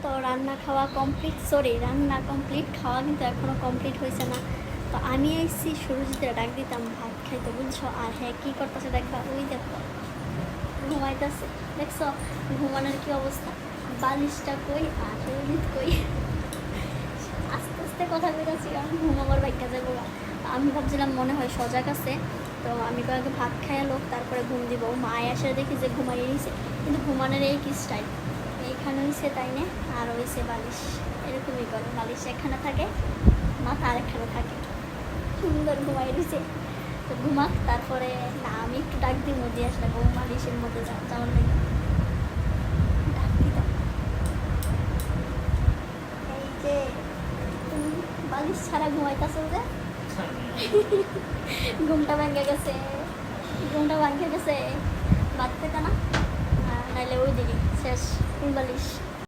তো রান্না খাওয়া কমপ্লিট, সরি রান্না কমপ্লিট, খাওয়া কিন্তু এখনও কমপ্লিট হয়েছে না। তো আমি আইসি সুরজিতে ডাক দিতাম ভাত খাইতে, বুঝছো। আর হ্যাঁ কী করতেছে দেখবা, ওই দেখো ঘুমাইতেছে, দেখছো ঘুমানোর কি অবস্থা। বালিশটা কই আর সুরজিৎ কই, আস্তে আস্তে কথা বেরোচ্ছি কারণ ঘুমাবার বাইকটা যাবো। আমি ভাবছিলাম মনে হয় সজাগ আছে, তো আমি কয়েকটা ভাত খাইয়া লোক তারপরে ঘুম দিব। মায় আসে দেখি যে ঘুমাইয়ে নিছে, কিন্তু ঘুমানোর এই কি স্টাইল, এইখানে হয়েছে তাই না, আর হয়েছে বালিশ, এরকমই করে বালিশ একখানে থাকে মাথা আরেকখানে থাকে, সুন্দর ঘুমাই দিছে। তো ঘুমাক, তারপরে না আমি একটু ডাক দিই মধ্যে আসলে বউ বালিশের মধ্যে যাওয়ার নেই, ডাক দিতাম। এই যে তুমি বালিশ ছাড়া ঘুমাইতেছো যে, ঘুমটা ভেঙে গেছে, ঘুমটা ভেঙে গেছে, বাদ থেকে না, নাইলে ওই দিকে শেষ ফুল বালিশ।